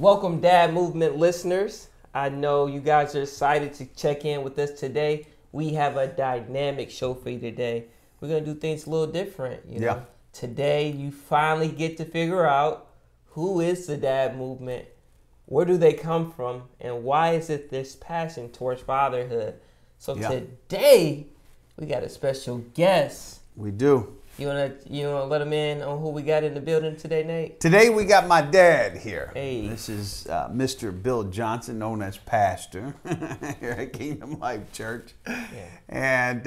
Welcome, Dad Movement listeners. I know you guys are excited to check in with us today. We have a dynamic show for you today. We're going to do things a little different. You know? Today, you finally get to figure out who is the Dad Movement, where do they come from, and why is it this passion towards fatherhood? So today, we got a special guest. We do. You wanna let them in on who we got in the building today, Nate? Today we got my dad here. Hey. This is Mr. Bill Johnson, known as Pastor here at Kingdom Life Church. Yeah. And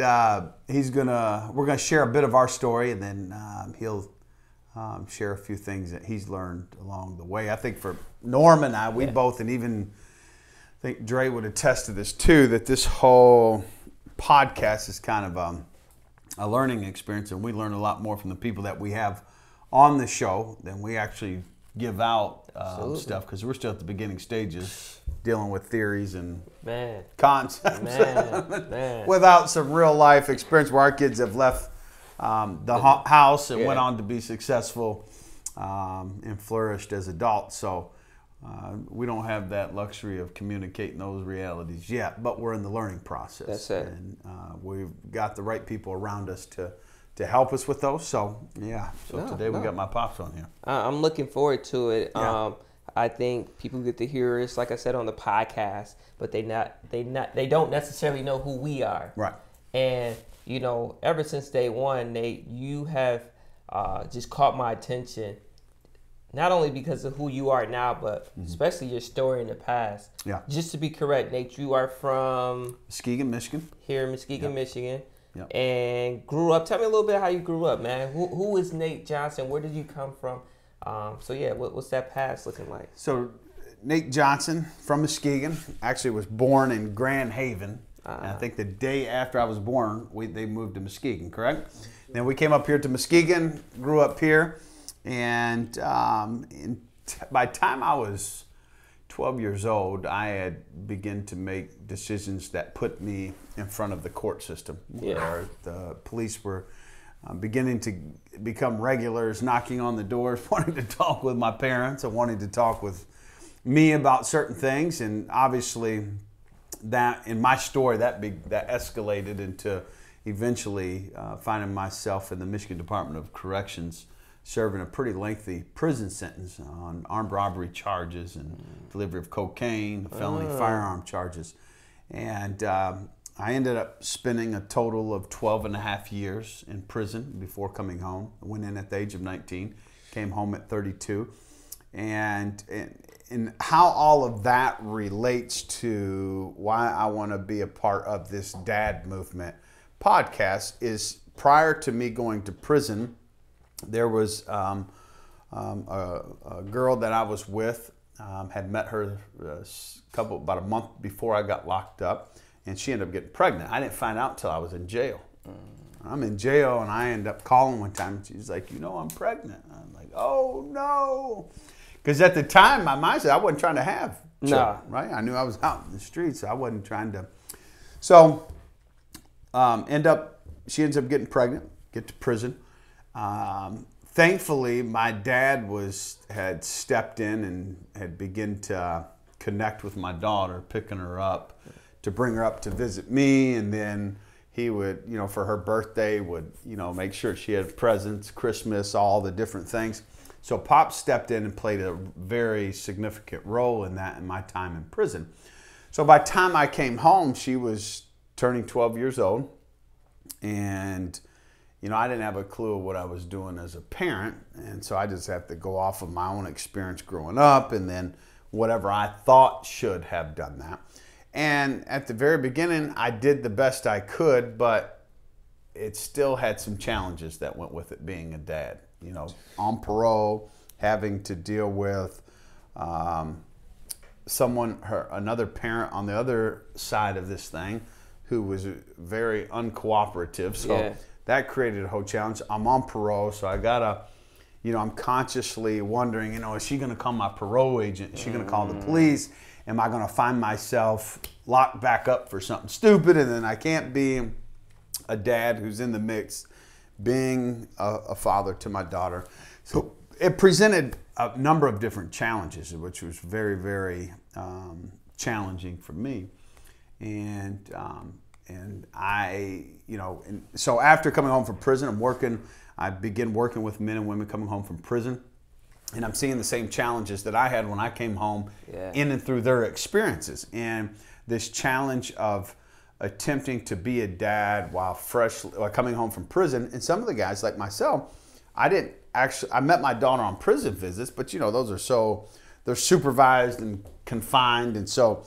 we're gonna share a bit of our story, and then he'll share a few things that he's learned along the way. I think for Norm and I, we both, and even I think Dre would attest to this too, that this whole podcast is kind of a learning experience, and we learn a lot more from the people that we have on the show than we actually give out stuff, because we're still at the beginning stages dealing with theories and concepts without some real life experience where our kids have left the house and went on to be successful and flourished as adults. So we don't have that luxury of communicating those realities yet, but we're in the learning process. That's it. And we've got the right people around us to help us with those. So, today we got my pops on here. I'm looking forward to it. Yeah. I think people get to hear us, like I said, on the podcast, but they don't necessarily know who we are. Right. And, ever since day one, Nate, you have just caught my attention. Not only because of who you are now, but especially your story in the past. Yeah. Just to be correct, Nate, you are from Muskegon, Michigan. Here in Muskegon, Michigan. Yep. And grew up. Tell me a little bit how you grew up, man. Who is Nate Johnson? Where did you come from? What's that past looking like? So, Nate Johnson from Muskegon. Actually was born in Grand Haven. And I think the day after I was born, they moved to Muskegon, correct? Then we came up here to Muskegon, grew up here. And by the time I was 12 years old, I had begun to make decisions that put me in front of the court system. Where the police were beginning to become regulars, knocking on the doors, wanting to talk with my parents and wanting to talk with me about certain things. And obviously, that in my story, that escalated into eventually finding myself in the Michigan Department of Corrections, serving a pretty lengthy prison sentence on armed robbery charges and delivery of cocaine, felony firearm charges. And I ended up spending a total of 12 and a half years in prison before coming home. I went in at the age of 19, came home at 32. And how all of that relates to why I want to be a part of this Dad Movement podcast is prior to me going to prison, there was a girl that I was with, had met her about a month before I got locked up, and she ended up getting pregnant. I didn't find out until I was in jail. I'm in jail, and I end up calling one time, and she's like, I'm pregnant. I'm like, oh, no. Because at the time, my mindset, I wasn't trying to have children, right? I knew I was out in the streets, so I wasn't trying to. So she ends up getting pregnant, get to prison. Thankfully, my dad had stepped in and had begun to connect with my daughter, picking her up to bring her up to visit me, and then he would, for her birthday, would, make sure she had presents, Christmas, all the different things. So Pop stepped in and played a very significant role in that in my time in prison. So by the time I came home, she was turning 12 years old, and I didn't have a clue of what I was doing as a parent, and so I just have to go off of my own experience growing up and then whatever I thought should have done that. And at the very beginning, I did the best I could, but it still had some challenges that went with it being a dad. On parole, having to deal with another parent on the other side of this thing who was very uncooperative. So that created a whole challenge. I'm on parole, so I gotta, I'm consciously wondering, is she gonna call my parole agent? Is she gonna call the police? Am I gonna find myself locked back up for something stupid? And then I can't be a dad who's in the mix, being a father to my daughter. So it presented a number of different challenges, which was very, very challenging for me. And I, and so after coming home from prison, I begin working with men and women coming home from prison. And I'm seeing the same challenges that I had when I came home, in and through their experiences. And this challenge of attempting to be a dad while coming home from prison. And some of the guys like myself, I met my daughter on prison visits, but those are they're supervised and confined. And so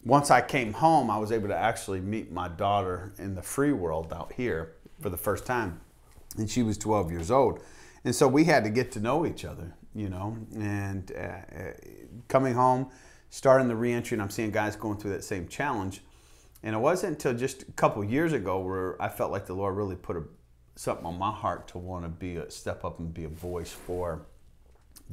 once I came home, I was able to actually meet my daughter in the free world out here for the first time. And she was 12 years old. And so we had to get to know each other, and coming home, starting the reentry, and I'm seeing guys going through that same challenge. And it wasn't until just a couple of years ago where I felt like the Lord really put something on my heart to want to step up and be a voice for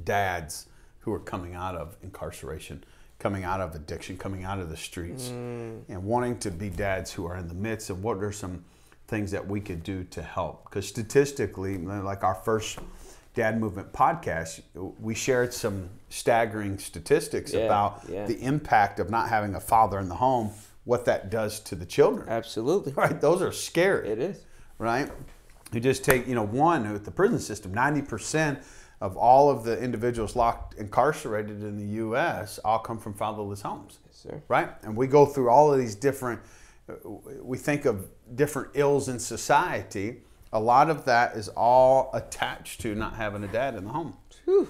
dads who are coming out of incarceration, coming out of addiction, coming out of the streets, and wanting to be dads who are in the midst of what are some things that we could do to help. Because statistically, like our first Dad Movement podcast, we shared some staggering statistics about the impact of not having a father in the home, what that does to the children. Absolutely. Right? Those are scary. It is. Right? You just take, one, with the prison system, 90% of all of the individuals incarcerated in the U.S. all come from fatherless homes. Yes, sir. Right? And we go through all of these we think of different ills in society. A lot of that is all attached to not having a dad in the home. Whew.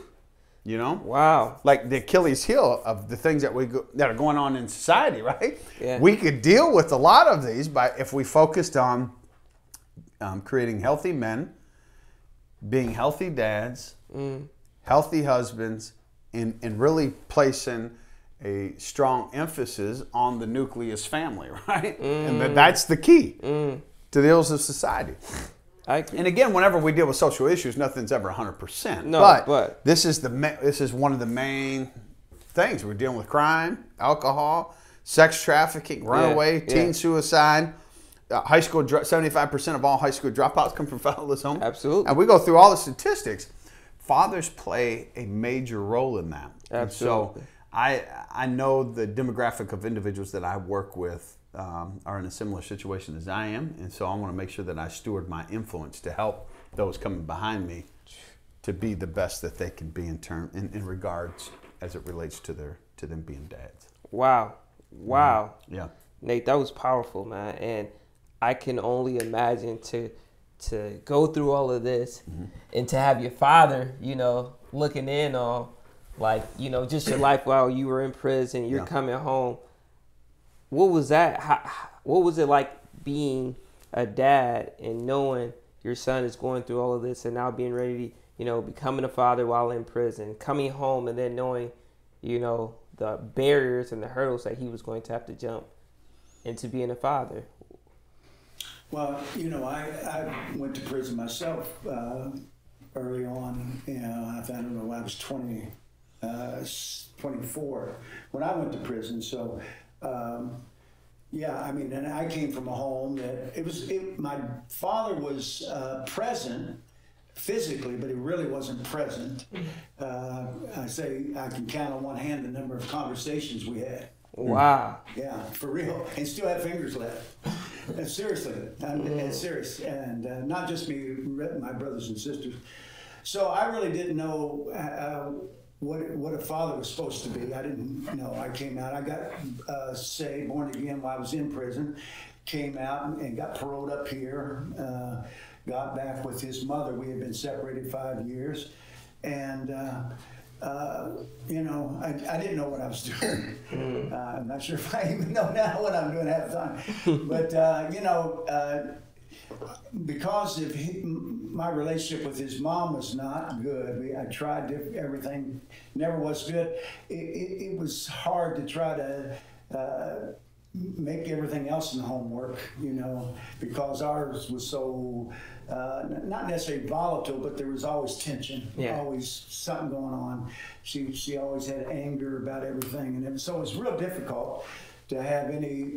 Wow. Like the Achilles heel of the things that are going on in society, right? Yeah. We could deal with a lot of these if we focused on creating healthy men, being healthy dads, healthy husbands, and really placing a strong emphasis on the nucleus family, right? And that's the key to the ills of society. And again, whenever we deal with social issues, nothing's ever 100%. No, but this is one of the main things. We're dealing with crime, alcohol, sex trafficking, runaway, teen suicide. High school, 75% of all high school dropouts come from fatherless homes. Absolutely. And we go through all the statistics. Fathers play a major role in that. Absolutely. And so I know the demographic of individuals that I work with are in a similar situation as I am, and so I want to make sure that I steward my influence to help those coming behind me to be the best that they can be in regards as it relates to them being dads. Wow. Yeah, Nate, that was powerful, man, and I can only imagine to go through all of this and to have your father, looking in on, just your life while you were in prison, you're coming home. What was that? What was it like being a dad and knowing your son is going through all of this and now being ready to, becoming a father while in prison, coming home and then knowing, the barriers and the hurdles that he was going to have to jump into being a father? Well, I went to prison myself early on. I don't know, I was 24 when I went to prison. So, and I came from a home that my father was present physically, but he really wasn't present. I can count on one hand the number of conversations we had. Wow. Yeah, for real. And still have fingers left. Seriously, I'm serious. And not just me, my brothers and sisters. So I really didn't know what a father was supposed to be. I didn't know. I came out. I got saved, born again while I was in prison. Came out and got paroled up here. Got back with his mother. We had been separated 5 years. And I didn't know what I was doing. I'm not sure if I even know now what I'm doing half the time. But, because of my relationship with his mom was not good. I tried everything, never was good. It was hard to try to make everything else in the home work, because ours was so, not necessarily volatile, but there was always tension, always something going on. She always had anger about everything, and so it was real difficult to have any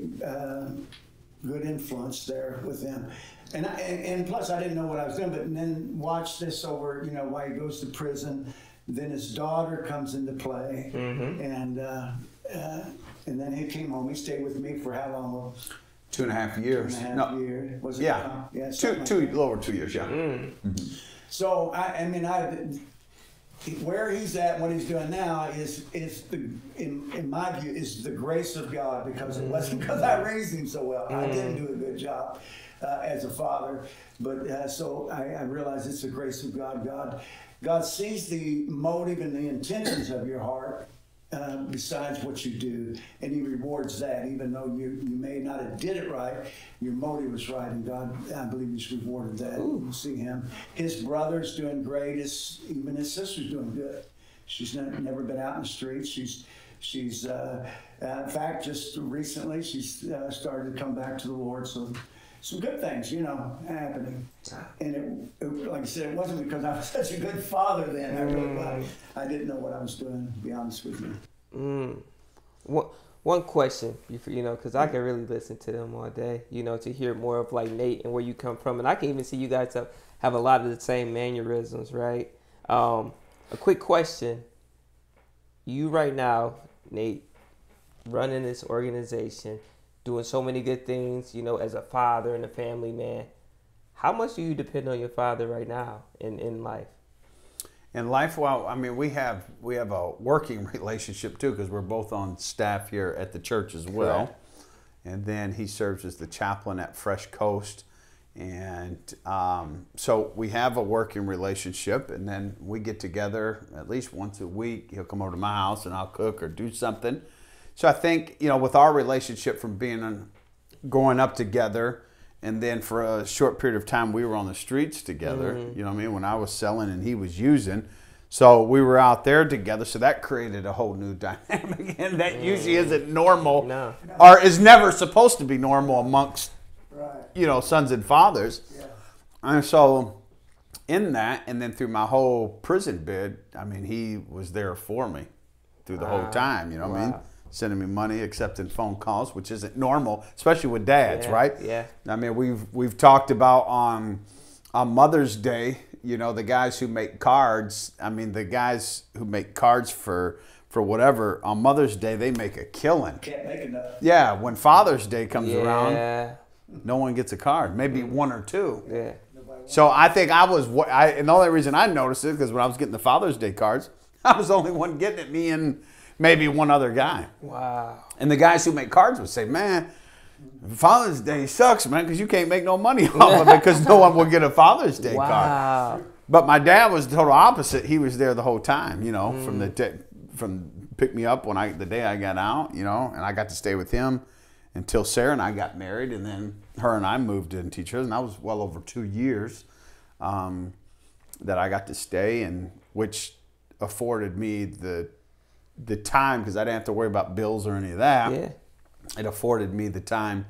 good influence there with them. And plus I didn't know what I was doing, but then watch this over, while he goes to prison, Then his daughter comes into play, and then he came home. He stayed with me for how long? 2.5 years. 2.5 years. Was it? Yeah. Yeah. Two, little over 2 years. Yeah. So where he's at, what he's doing now is in my view, is the grace of God, because it wasn't because I raised him so well. I didn't do a good job as a father, but so I realize it's the grace of God. God sees the motive and the intentions of your heart, besides what you do, and he rewards that. Even though you may not have did it right, your motive was right, and God, I believe, he's rewarded that. You see him. His brother's doing great. Even his sister's doing good. She's never been out in the streets. She's in fact, just recently she's started to come back to the Lord. So some good things, happening. And it, like I said, it wasn't because I was such a good father then. I didn't know what I was doing, to be honest with you. One question, because I can really listen to them all day, to hear more of like Nate and where you come from. And I can even see you guys have a lot of the same mannerisms, right? A quick question. You right now, Nate, running this organization, doing so many good things, as a father and a family man. How much do you depend on your father right now in life? In life, well, I mean, we have a working relationship too, because we're both on staff here at the church as well. Correct. And then he serves as the chaplain at Fresh Coast. And so we have a working relationship, and then we get together at least once a week. He'll come over to my house and I'll cook or do something. So I think, with our relationship from growing up together, and then for a short period of time we were on the streets together, you know what I mean, when I was selling and he was using. So we were out there together, so that created a whole new dynamic, and that usually isn't normal, or is never supposed to be normal amongst, sons and fathers. Yeah. And so in that, and then through my whole prison bid, I mean, he was there for me through the whole time, what I mean? Sending me money, accepting phone calls, which isn't normal, especially with dads, right? Yeah. I mean, we've talked about on Mother's Day, the guys who make cards. I mean, the guys who make cards for whatever, on Mother's Day, they make a killing. Can't make enough. Yeah, when Father's Day comes around, no one gets a card, maybe one or two. Yeah. So I think and the only reason I noticed it because when I was getting the Father's Day cards, I was the only one getting it, me and maybe one other guy. Wow. And the guys who make cards would say, man, Father's Day sucks, man, because you can't make no money off of it because no one will get a Father's Day card. But my dad was the total opposite. He was there the whole time, from pick me up the day I got out, and I got to stay with him until Sarah and I got married, and then her and I moved in teachers, and that was well over 2 years that I got to stay, and which afforded me the time, because I didn't have to worry about bills or any of that. Yeah. It afforded me the time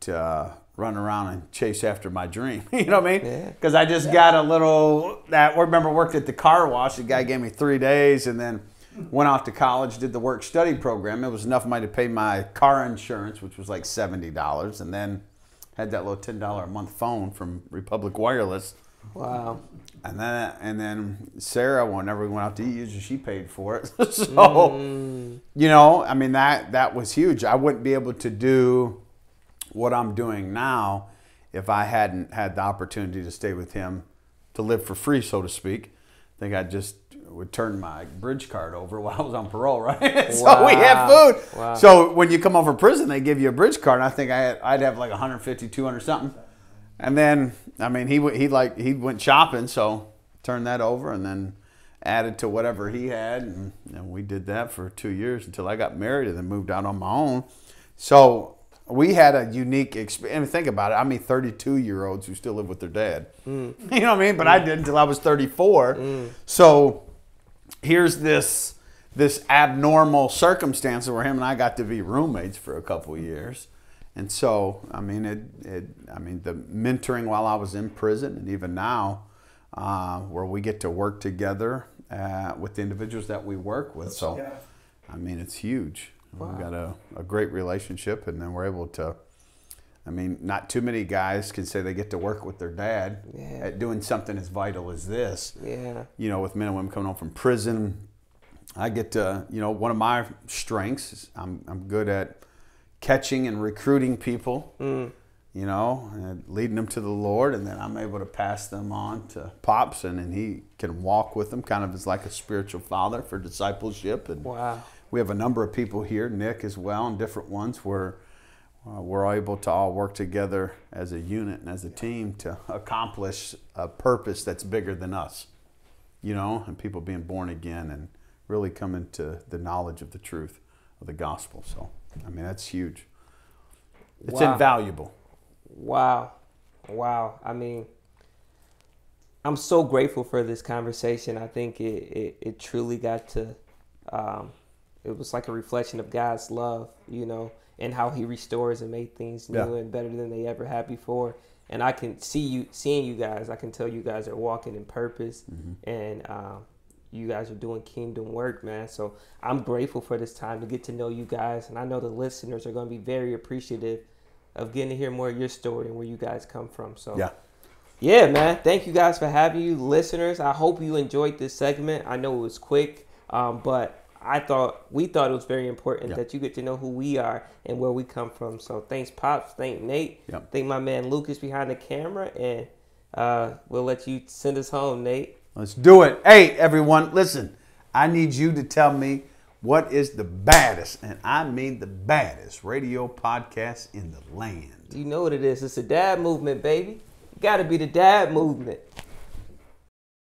to run around and chase after my dream. You know what I mean? Yeah. Because I just got a little, worked at the car wash. The guy gave me 3 days, and then went off to college, did the work-study program. It was enough money to pay my car insurance, which was like $70, and then had that little $10 a month phone from Republic Wireless. Wow. And then Sarah, whenever we went out to eat, usually she paid for it. So, I mean, that was huge. I wouldn't be able to do what I'm doing now if I hadn't had the opportunity to stay with him, to live for free, so to speak. I think I just would turn my bridge card over while I was on parole, right? So we had food. Wow. So when you come over prison, they give you a bridge card. And I think I'd have like 150, 200 something. And then, I mean, he went shopping, so turned that over and then added to whatever he had. And we did that for 2 years until I got married and then moved out on my own. So we had a unique experience. I mean, think about it. I mean, 32-year-olds who still live with their dad. You know what I mean? But I did until I was 34. So here's this abnormal circumstance where him and I got to be roommates for a couple of years. And so, I mean, the mentoring while I was in prison, and even now, where we get to work together with the individuals that we work with. So, I mean, it's huge. Wow. We've got a great relationship, and then we're able to I mean, not too many guys can say they get to work with their dad Yeah. at doing something as vital as this. Yeah. You know, with men and women coming home from prison, I get to, you know, one of my strengths is I'm good at catching and recruiting people, you know, and leading them to the Lord, and then I'm able to pass them on to Pops, and then he can walk with them kind of as like a spiritual father for discipleship. And Wow. we have a number of people here, Nick as well, and different ones where we're able to all work together as a unit and as a team to accomplish a purpose that's bigger than us, you know, and people being born again and really coming to the knowledge of the truth of the gospel. So, I mean, that's huge. It's Wow. invaluable. Wow. Wow. I mean, I'm so grateful for this conversation. I think it truly got to, it was like a reflection of God's love, you know, and how he restores and make things new and better than they ever had before. And I can seeing you guys, I can tell you guys are walking in purpose, and you guys are doing kingdom work, man. So I'm grateful for this time to get to know you guys. And I know the listeners are going to be very appreciative of getting to hear more of your story and where you guys come from. So yeah, man. Thank you guys for having you, listeners. I hope you enjoyed this segment. I know it was quick, but we thought it was very important that you get to know who we are and where we come from. So thanks, Pops. Thank Nate. Thank my man Lucas behind the camera, and we'll let you send us home, Nate. Let's do it. Hey, everyone, listen. I need you to tell me what is the baddest, and I mean the baddest, radio podcast in the land. You know what it is. It's the dad movement, baby. You got to be the dad movement.